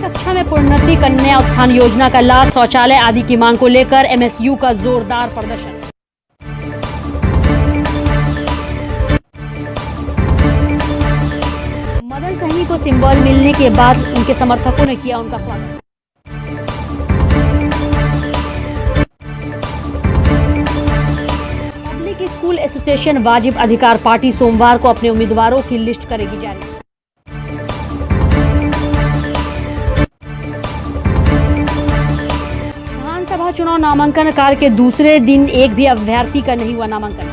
कक्षा में प्रोन्नति कन्या उत्थान योजना का लाभ, शौचालय आदि की मांग को लेकर एमएसयू का जोरदार प्रदर्शन। मदन सहनी को सिंबल मिलने के बाद उनके समर्थकों ने किया उनका स्वागत। पब्लिक स्कूल एसोसिएशन वाजिब अधिकार पार्टी सोमवार को अपने उम्मीदवारों की लिस्ट करेगी जारी। विधानसभा चुनाव नामांकन कार्य के दूसरे दिन एक भी अभ्यर्थी का नहीं हुआ नामांकन।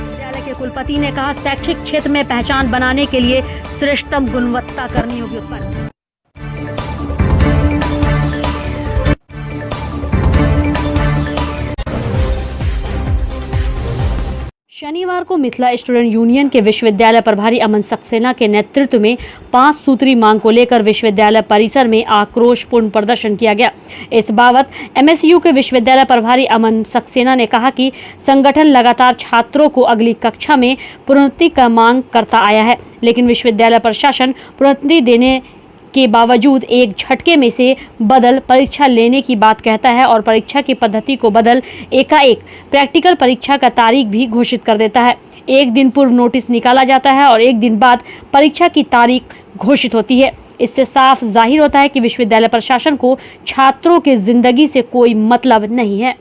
विद्यालय के कुलपति ने कहा, शैक्षिक क्षेत्र में पहचान बनाने के लिए श्रेष्ठतम गुणवत्ता करनी होगी उत्पन्न। शनिवार को मिथिला स्टूडेंट यूनियन के विश्वविद्यालय प्रभारी अमन सक्सेना के नेतृत्व में 5 सूत्री मांग को लेकर विश्वविद्यालय परिसर में आक्रोशपूर्ण प्रदर्शन किया गया। इस बाबत एमएसयू के विश्वविद्यालय प्रभारी अमन सक्सेना ने कहा कि संगठन लगातार छात्रों को अगली कक्षा में प्रोन्नति का मांग करता आया है, लेकिन विश्वविद्यालय प्रशासन प्रोन्नति देने के बावजूद एक झटके में से बदल परीक्षा लेने की बात कहता है और परीक्षा की पद्धति को बदल एकाएक प्रैक्टिकल परीक्षा का तारीख भी घोषित कर देता है। एक दिन पूर्व नोटिस निकाला जाता है और एक दिन बाद परीक्षा की तारीख घोषित होती है। इससे साफ जाहिर होता है कि विश्वविद्यालय प्रशासन को छात्रों की जिंदगी से कोई मतलब नहीं है।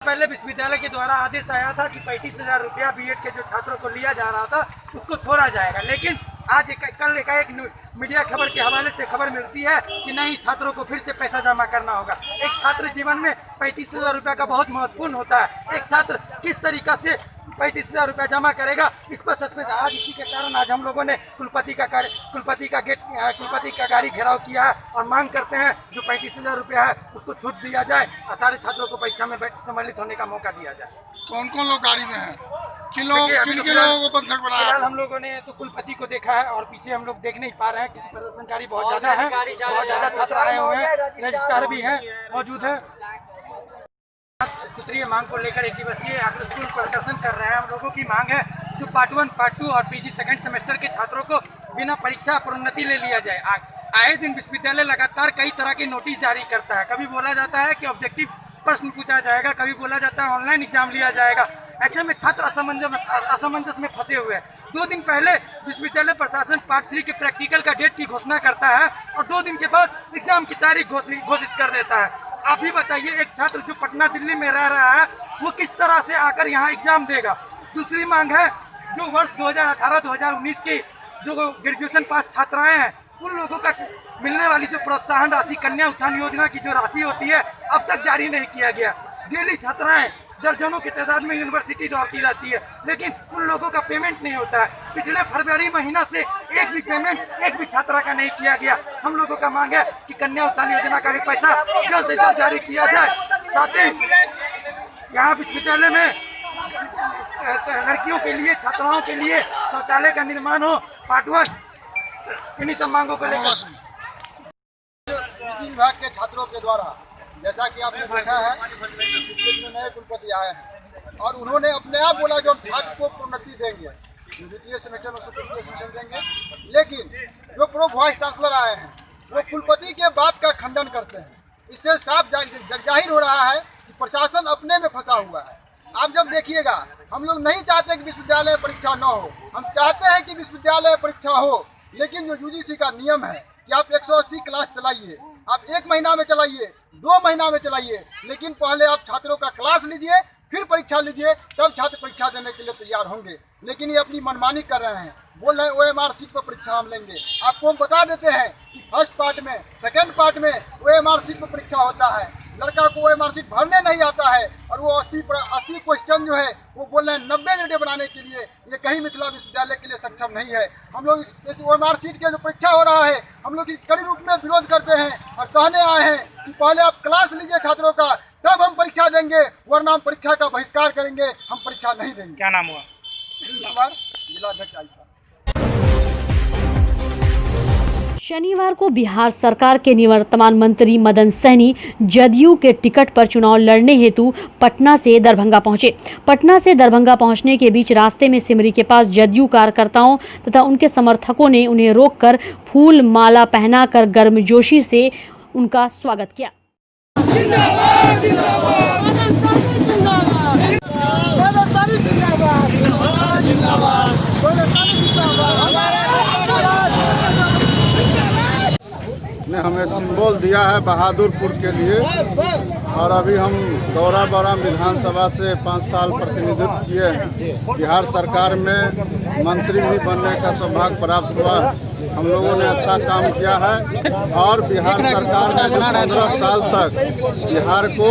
पहले विश्वविद्यालय के द्वारा आदेश आया था कि 35,000 रुपया बीएड के जो छात्रों को लिया जा रहा था उसको छोड़ा जाएगा, लेकिन आज कल एक मीडिया खबर के हवाले से खबर मिलती है कि नहीं, छात्रों को फिर से पैसा जमा करना होगा। एक छात्र जीवन में 35,000 रुपया का बहुत महत्वपूर्ण होता है। एक छात्र किस तरीका से 35,000 रुपया जमा करेगा, इस पर सच में आज इसी के कारण आज हम लोगों ने कुलपति का गाड़ी घेराव किया है और मांग करते हैं जो 35,000 रुपया है उसको छूट दिया जाए और सारे छात्रों को परीक्षा में सम्मिलित होने का मौका दिया जाए। कौन कौन लोग गाड़ी में हैं? किन लोगों को बंधक बनाया? फिलहाल हम लोगों ने तो कुलपति को देखा है और पीछे हम लोग देख नहीं पा रहे हैं क्योंकि प्रदर्शनकारी बहुत ज्यादा है, बहुत ज्यादा छात्र आए हुए हैं, रजिस्ट्रार भी हैं मौजूद है। सूत्रीय मांग को लेकर एक दिवसीय आक्रोशपूर्ण प्रदर्शन कर रहे हैं। हम लोगों की मांग है जो पार्ट 1, पार्ट 2 और पीजी सेकंड सेमेस्टर के छात्रों को बिना परीक्षा प्रोन्नति ले लिया जाए। आए दिन विश्वविद्यालय लगातार कई तरह के नोटिस जारी करता है। कभी बोला जाता है कि ऑब्जेक्टिव प्रश्न पूछा जाएगा, कभी बोला जाता है ऑनलाइन एग्जाम लिया जाएगा। ऐसे में छात्र असमंजस में फंसे हुए हैं। 2 दिन पहले विश्वविद्यालय प्रशासन पार्ट 3 के प्रैक्टिकल का डेट की घोषणा करता है और 2 दिन के बाद एग्जाम की तारीख घोषित कर देता है। आप ही बताइए, एक छात्र जो पटना दिल्ली में रह रहा है वो किस तरह से आकर यहाँ एग्जाम देगा। दूसरी मांग है जो वर्ष 2018-2019 की जो ग्रेजुएशन पास छात्राएं हैं उन लोगों का मिलने वाली जो प्रोत्साहन राशि कन्या उत्थान योजना की जो राशि होती है अब तक जारी नहीं किया गया। डेली छात्राएं दर्जनों की तादाद में यूनिवर्सिटी दौड़ती रहती है, लेकिन उन लोगों का पेमेंट नहीं होता है। पिछले फरवरी महीना से एक भी पेमेंट एक भी छात्रा का नहीं किया गया। हम लोगों का मांग है कि कन्या उत्थान योजना का भी पैसा जल्द से जल्द जारी किया जाए। साथ ही यहाँ विश्वविद्यालय में लड़कियों के लिए, छात्राओं के लिए शौचालय का निर्माण हो, पार्ट 1, इन्हीं सब मांगों को लेकर विभाग के छात्रों के द्वारा, जैसा कि आपने देखा है, पिछले दिनों नए कुलपति आए हैं और उन्होंने अपने आप बोला जो हम छात्र को प्रोन्नति देंगे, जो द्वितीय सेमेस्टर में उसको तृतीय सेमेस्टर देंगे। लेकिन जो प्रो वाइस चांसलर आए हैं वो कुलपति के बात का खंडन करते हैं। इससे साफ जाहिर हो रहा है कि प्रशासन अपने में फंसा हुआ है। आप जब देखिएगा, हम लोग नहीं चाहते कि विश्वविद्यालय परीक्षा न हो, हम चाहते हैं कि विश्वविद्यालय परीक्षा हो। लेकिन जो यूजीसी का नियम है कि आप 180 क्लास चलाइए, आप 1 महीना में चलाइए, 2 महीना में चलाइए, लेकिन पहले आप छात्रों का क्लास लीजिए, फिर परीक्षा लीजिए, तब छात्र परीक्षा देने के लिए तैयार होंगे। लेकिन ये अपनी मनमानी कर रहे हैं, बोल रहे हैं OMR सीट पर परीक्षा हम लेंगे। आपको हम बता देते हैं कि फर्स्ट पार्ट में, सेकेंड पार्ट में OMR सीट पर परीक्षा होता है। लड़का को OMR सीट भरने नहीं आता है और वो 80 क्वेश्चन जो है वो बोल रहे हैं 90 वीडियो बनाने के लिए। ये कहीं मिथिला विश्वविद्यालय के लिए सक्षम नहीं है। हम लोग इस OMR सीट के जो परीक्षा हो रहा है, हम लोग इस कड़ी रूप में विरोध करते हैं और कहने आए हैं कि पहले आप क्लास लीजिए छात्रों का, तब हम परीक्षा देंगे, वरना हम परीक्षा का बहिष्कार करेंगे, हम परीक्षा नहीं देंगे। क्या नाम हुआ? जिलाध्यक्ष आयशा। शनिवार को बिहार सरकार के निवर्तमान मंत्री मदन सहनी जदयू के टिकट पर चुनाव लड़ने हेतु पटना से दरभंगा पहुंचे। पटना से दरभंगा पहुंचने के बीच रास्ते में सिमरी के पास जदयू कार्यकर्ताओं तथा उनके समर्थकों ने उन्हें रोककर फूल माला पहनाकर गर्मजोशी से उनका स्वागत किया। ने हमें सिंबल दिया है बहादुरपुर के लिए, और अभी हम गौरा बौराम विधानसभा से 5 साल प्रतिनिधित्व किए हैं। बिहार सरकार में मंत्री भी बनने का सौभाग्य प्राप्त हुआ। हम लोगों ने अच्छा काम किया है और बिहार सरकार ने जो 15 साल तक बिहार को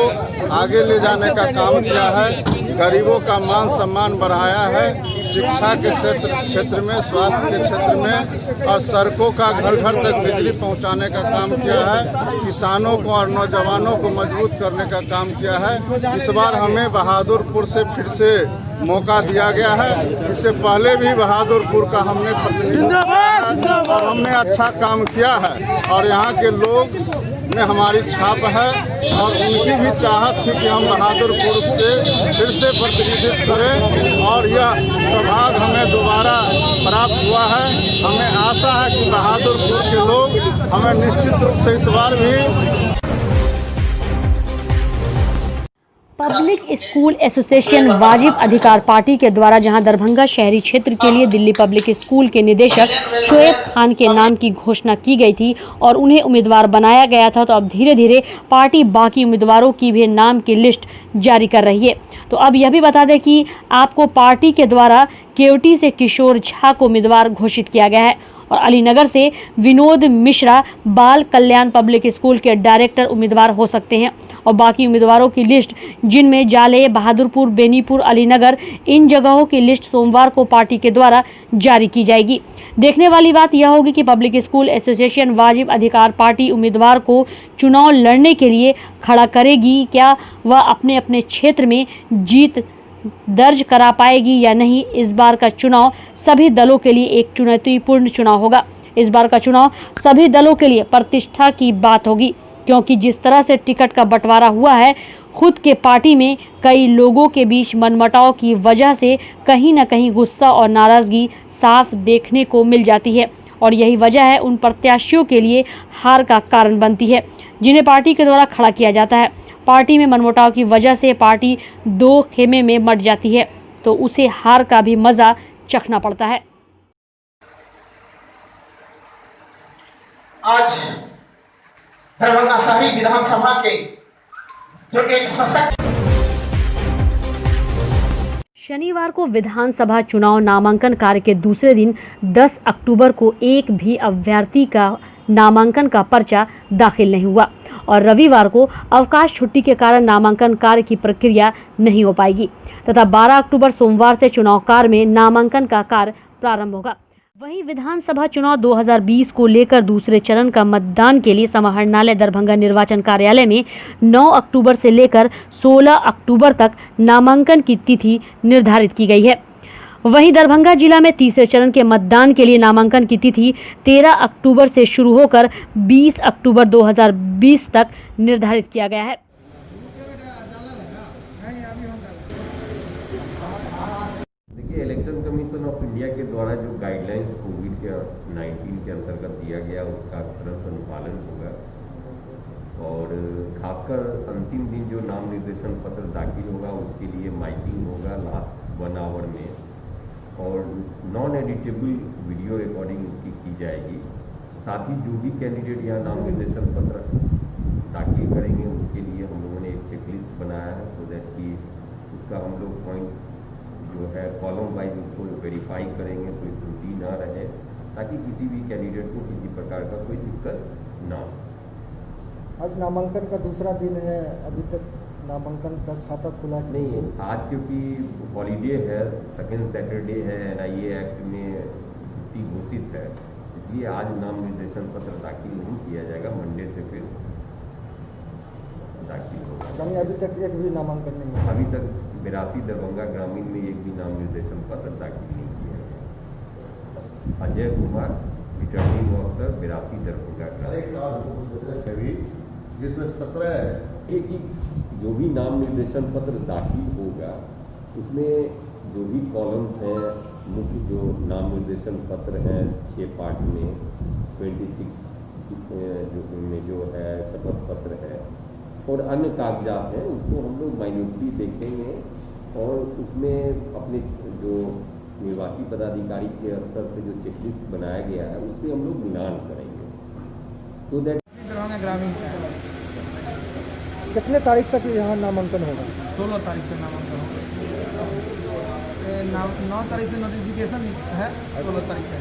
आगे ले जाने का काम किया है, गरीबों का मान सम्मान बढ़ाया है, शिक्षा के क्षेत्र में, स्वास्थ्य के क्षेत्र में और सड़कों का घर घर तक बिजली पहुंचाने का काम किया है, किसानों को और नौजवानों को मजबूत करने का काम किया है। इस बार हमें बहादुरपुर से फिर से मौका दिया गया है। इससे पहले भी बहादुरपुर का हमने प्रतिनिधित्व किया है और हमने अच्छा काम किया है और यहाँ के लोग में हमारी छाप है और उनकी भी चाहत थी कि हम बहादुरपुर से फिर से प्रतिनिधित्व करें और यह सौभाग्य हमें दोबारा प्राप्त हुआ है। हमें आशा है कि बहादुरपुर के लोग हमें निश्चित रूप से इस बार भी। पब्लिक स्कूल एसोसिएशन वाजिब अधिकार पार्टी के द्वारा जहां दरभंगा शहरी क्षेत्र के लिए दिल्ली पब्लिक स्कूल के निदेशक शोएब खान के नाम की घोषणा की गई थी और उन्हें उम्मीदवार बनाया गया था, तो अब धीरे धीरे पार्टी बाकी उम्मीदवारों की भी नाम की लिस्ट जारी कर रही है। तो अब यह भी बता दें कि आपको पार्टी के द्वारा केवटी से किशोर झा को उम्मीदवार घोषित किया गया है और अलीनगर से विनोद मिश्रा बाल कल्याण पब्लिक स्कूल के डायरेक्टर उम्मीदवार हो सकते हैं और बाकी उम्मीदवारों की लिस्ट, जिनमें जाले, बहादुरपुर, बेनीपुर, अलीनगर, इन जगहों की लिस्ट सोमवार को पार्टी के द्वारा जारी की जाएगी। देखने वाली बात यह होगी कि पब्लिक स्कूल एसोसिएशन वाजिब अधिकार पार्टी उम्मीदवार को चुनाव लड़ने के लिए खड़ा करेगी, क्या वह अपने अपने क्षेत्र में जीत दर्ज करा पाएगी या नहीं। इस बार का चुनाव सभी दलों के लिए एक चुनौतीपूर्ण चुनाव होगा। इस बार का चुनाव सभी दलों के लिए प्रतिष्ठा की बात होगी, क्योंकि जिस तरह से टिकट का बंटवारा हुआ है, खुद के पार्टी में कई लोगों के बीच मनमुटाव की वजह से कहीं न कहीं गुस्सा और नाराजगी साफ देखने को मिल जाती है और यही वजह है उन प्रत्याशियों के लिए हार का कारण बनती है जिन्हें पार्टी के द्वारा खड़ा किया जाता है। पार्टी में मनमुटाव की वजह से पार्टी 2 खेमे में मट जाती है तो उसे हार का भी मजा चखना पड़ता है। आज दरभंगा शहरी विधानसभा के जो एक सशक्त शनिवार को विधानसभा चुनाव नामांकन कार्य के दूसरे दिन 10 अक्टूबर को एक भी अभ्यर्थी का नामांकन का पर्चा दाखिल नहीं हुआ और रविवार को अवकाश छुट्टी के कारण नामांकन कार्य की प्रक्रिया नहीं हो पाएगी तथा 12 अक्टूबर सोमवार से चुनाव कार्य में नामांकन का कार्य प्रारंभ होगा। वहीं विधानसभा चुनाव 2020 को लेकर दूसरे चरण का मतदान के लिए समाहरणालय दरभंगा निर्वाचन कार्यालय में 9 अक्टूबर से लेकर 16 अक्टूबर तक नामांकन की तिथि निर्धारित की गई है। वहीं दरभंगा जिला में तीसरे चरण के मतदान के लिए नामांकन की तिथि 13 अक्टूबर से शुरू होकर 20 अक्टूबर 2020 तक निर्धारित किया गया है। देखिए, election commission education of India के द्वारा जो गाइडलाइंस कोविड-19 के अंतर्गत दिया गया उसका तुरंत अनुपालन होगा और खासकर अंतिम दिन जो नाम निर्देशन पत्र दाखिल होगा उसके लिए माइकिंग होगा लास्ट 1 आवर में और नॉन एडिटेबल वीडियो रिकॉर्डिंग उसकी की जाएगी। साथ ही जो भी कैंडिडेट यहाँ नाम निर्देशन पत्र दाखिल करेंगे उसके लिए हम लोगों ने एक चेकलिस्ट बनाया है सो दैट कि उसका हम लोग पॉइंट जो है कॉलम वाइज उसको वेरीफाई करेंगे, कोई त्रुटि ना रहे ताकि किसी भी कैंडिडेट को किसी प्रकार का कोई दिक्कत ना हो। आज नामांकन का दूसरा दिन है, अभी तक नामांकन का खाता खुला नहीं? आज क्योंकि हॉलीडे है, सेकेंड सैटरडे है, NIA एक्ट में छुट्टी घोषित है, इसलिए आज नाम निर्देशन पत्र दाखिल नहीं किया जाएगा। मंडे से फिर दाखिल होगा। यानी अभी तक एक भी नामांकन नहीं हुआ? अभी तक 82 दरभंगा ग्रामीण में एक भी नाम निर्देशन पत्र दाखिल नहीं किया गया। अजय कुमार, रिटर्निंग ऑफिसर, 82 दरभंगा ग्रामीण। जिसमें 17 कि जो भी नाम निर्देशन पत्र दाखिल होगा उसमें जो भी कॉलम्स हैं, मुख्य जो नाम निर्देशन पत्र हैं 6 पार्ट में 26 जो है शपथ पत्र है और अन्य कागजात हैं, उसको हम लोग माइन्यूटली देखेंगे और उसमें अपने जो निर्वाची पदाधिकारी के स्तर से जो चेकलिस्ट बनाया गया है उससे हम लोग मिलान करेंगे तो दैट। ग्रामीण कितने तारीख तक यहाँ नामांकन होगा? 16 तारीख से नामांकन होगा। 9 तारीख से नोटिफिकेशन है, 16 तारीख है।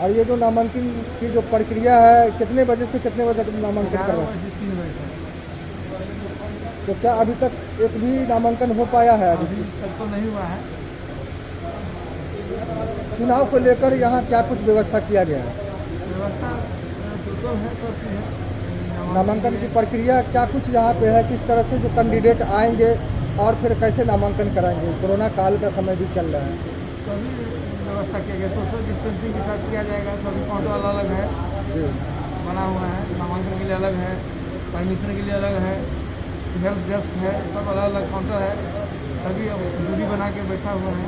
और ये जो नामांकन की जो प्रक्रिया है कितने बजे से कितने बजे तक नामांकन करवा? 11 बजे से 3 बजे तक। तो क्या अभी तक एक भी नामांकन हो पाया है? अभी तक तो नहीं हुआ है। चुनाव को लेकर यहाँ क्या कुछ व्यवस्था किया गया है? व्यवस्था तो है, तो है। नामांकन की प्रक्रिया क्या कुछ यहाँ पे है? किस तरह से जो कैंडिडेट आएंगे और फिर कैसे नामांकन कराएंगे? कोरोना काल का समय भी चल रहा है। सभी व्यवस्था किया गया, सोशल डिस्टेंसिंग के साथ किया जाएगा। सभी काउंटर अलग अलग है बना हुआ है, नामांकन के लिए अलग है, परमिशन के लिए अलग है, हेल्प डेस्क है, सब अलग अलग काउंटर है। सभी दूरी बना के बैठा हुआ है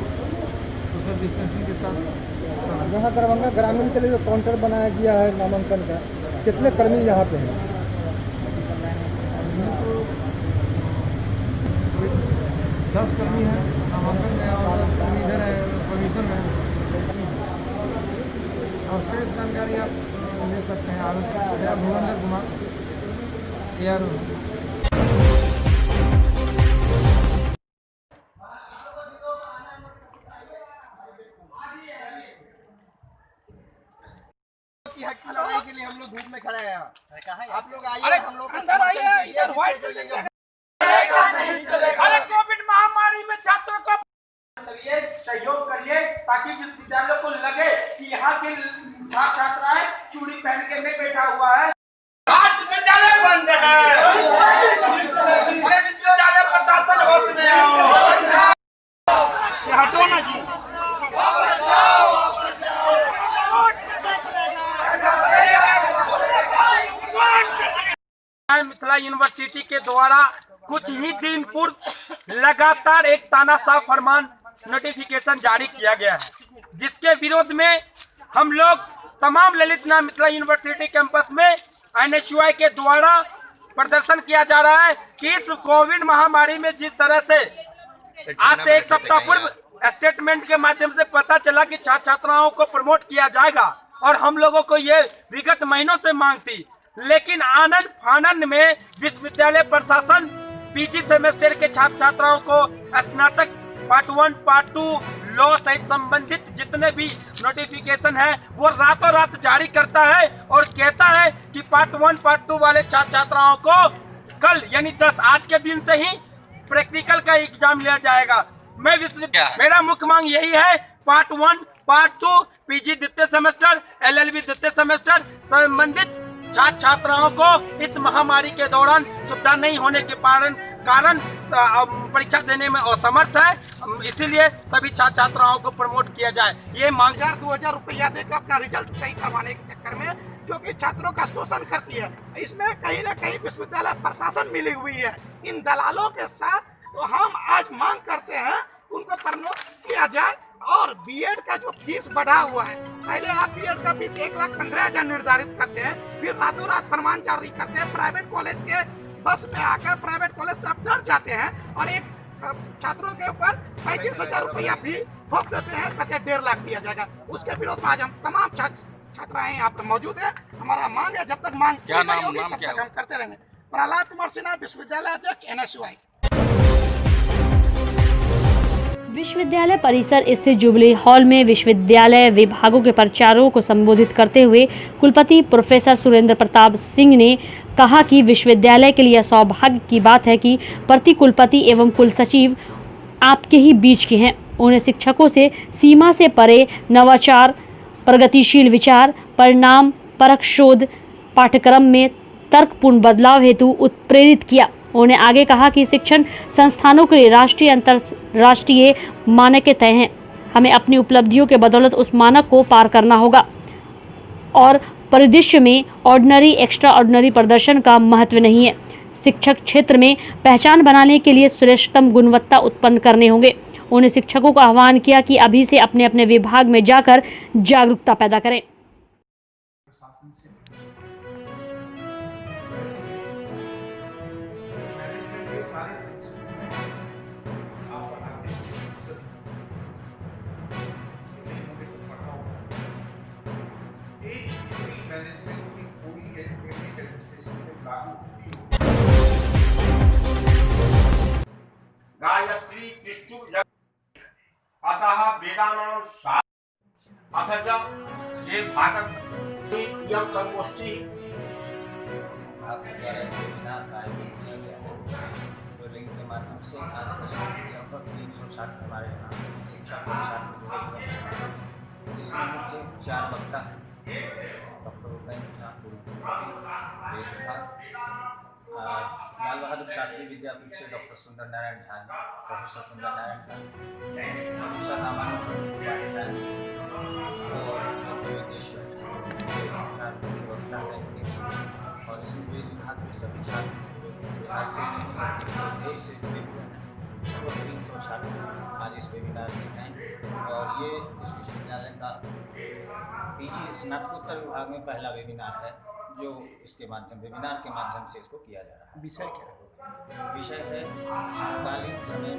सोशल डिस्टेंसिंग के साथ। यहाँ दरभंगा ग्रामीण के लिए जो काउंटर बनाया गया है नामांकन का, कितने कर्मी यहाँ पे हैं? 10 कर्मी है नामांकन में और इधर है परमिशन में। और शेष जानकारी आप ले सकते हैं। आरोप भुवनेंद्र कुमार ARO। लड़ाई के लिए हम लोग धूप में खड़े हैं यहाँ। आप लोग आइए, हम लोग अंदर आइए। अरे कोविड महामारी में छात्रों को चलिए सहयोग करिए ताकि विश्वविद्यालय को लगे कि यहाँ के छात्र छात्राएं चूड़ी पहन के नहीं बैठा हुआ है। आज विश्वविद्यालय बंद है। अरे विश्वविद्यालय प्रशासन होश में आओ। हटो ना जी। मिथिला यूनिवर्सिटी के द्वारा कुछ ही दिन पूर्व लगातार एक तानाशाह फरमान नोटिफिकेशन जारी किया गया है, जिसके विरोध में हम लोग तमाम ललित नारायण मिथिला यूनिवर्सिटी कैंपस में NSUI के द्वारा प्रदर्शन किया जा रहा है कि इस कोविड महामारी में जिस तरह से आज से 1 सप्ताह पूर्व स्टेटमेंट के माध्यम से पता चला कि छात्र छात्राओं को प्रमोट किया जाएगा और हम लोगों को ये विगत महीनों से मांग थी, लेकिन आनंद फानंद में विश्वविद्यालय प्रशासन PG सेमेस्टर के छात्र छात्राओं को स्नातक पार्ट 1 पार्ट 2 लॉ सहित संबंधित जितने भी नोटिफिकेशन है वो रातों रात जारी करता है और कहता है कि पार्ट 1 पार्ट 2 वाले छात्र छात्राओं को कल यानी 10 आज के दिन से ही प्रैक्टिकल का एग्जाम लिया जाएगा। मैं मेरा मुख्य मांग यही है, पार्ट 1 पार्ट 2 PG द्वितीय सेमेस्टर LLB द्वितीय सेमेस्टर संबंधित छात्र छात्राओं को इस महामारी के दौरान सुविधा नहीं होने के कारण परीक्षा देने में असमर्थ है, इसीलिए सभी छात्र छात्राओं को प्रमोट किया जाए। ये मांग 2,000 रुपया देकर अपना रिजल्ट सही करवाने के चक्कर में जो कि छात्रों का शोषण करती है, इसमें कहीं न कहीं विश्वविद्यालय प्रशासन मिली हुई है इन दलालों के साथ। तो हम आज मांग करते हैं उनको प्रमोट किया जाए और बीएड का जो फीस बढ़ा हुआ है, पहले आप बीएड का फीस 1,15,000 निर्धारित करते हैं, फिर रातों रात फरमान जारी करते हैं, प्राइवेट कॉलेज के बस में आकर प्राइवेट कॉलेज से आप डर जाते हैं और एक छात्रों के ऊपर 35,000 रुपया भी ठोक देते हैं, कहते 1.5 लाख दिया जाएगा। उसके विरोध में आज हम तमाम छात्राएं यहाँ पर मौजूद है। हमारा मांग है, जब तक मांग पूरी नहीं होगी तब तक हम करते रहेंगे। प्रहलाद कुमार सिन्हा, विश्वविद्यालय अध्यक्ष, NSUI। विश्वविद्यालय परिसर स्थित जुबली हॉल में विश्वविद्यालय विभागों के प्राचार्यों को संबोधित करते हुए कुलपति प्रोफेसर सुरेंद्र प्रताप सिंह ने कहा कि विश्वविद्यालय के लिए सौभाग्य की बात है कि प्रति कुलपति एवं कुल सचिव आपके ही बीच के हैं। उन्हें शिक्षकों से सीमा से परे नवाचार, प्रगतिशील विचार, परिणाम परक शोध पाठ्यक्रम में तर्कपूर्ण बदलाव हेतु उत्प्रेरित किया। उन्होंने आगे कहा कि शिक्षण संस्थानों के लिए राष्ट्रीय अंतर्राष्ट्रीय मानकें तय हैं। हमें अपनी उपलब्धियों के बदौलत उस मानक को पार करना होगा और परिदृश्य में ऑर्डिनरी एक्स्ट्रा ऑर्डिनरी प्रदर्शन का महत्व नहीं है। शिक्षक क्षेत्र में पहचान बनाने के लिए श्रेष्ठतम गुणवत्ता उत्पन्न करने होंगे। उन्होंने शिक्षकों का आह्वान किया कि अभी से अपने अपने विभाग में जाकर जागरूकता पैदा करें। गायत्री कृष्ण अतः वेदानां अथ ये भारत यम संगोष्ठी आपके द्वारा वेबिनार का आयोजन किया गया है। तो लिंक के माध्यम से आज लगभग 360 हमारे यहाँ शिक्षा के छात्र जुड़े हुए हैं, जिसमें मुख्य 4 वक्ता हैं। डॉक्टर उपेंद्र झा, लाल बहादुर शास्त्री विद्यापीठ से डॉक्टर सुंदर नारायण झा, प्रोफेसर सुंदर नारायण झा, प्रोफेसर रामानंद और विदेश्वर मुख्य वक्ता है। और इसमें विभाग के सभी छात्र बिहार से देश से जुड़े हुए हैं। लगभग 300 छात्र आज इस वेबिनार में हैं और ये इस विश्वविद्यालय का PG स्नातकोत्तर विभाग में पहला वेबिनार है जो इसके वेबिनार के माध्यम से इसको किया जा रहा है। विषय क्या है? विषय है समकालीन समय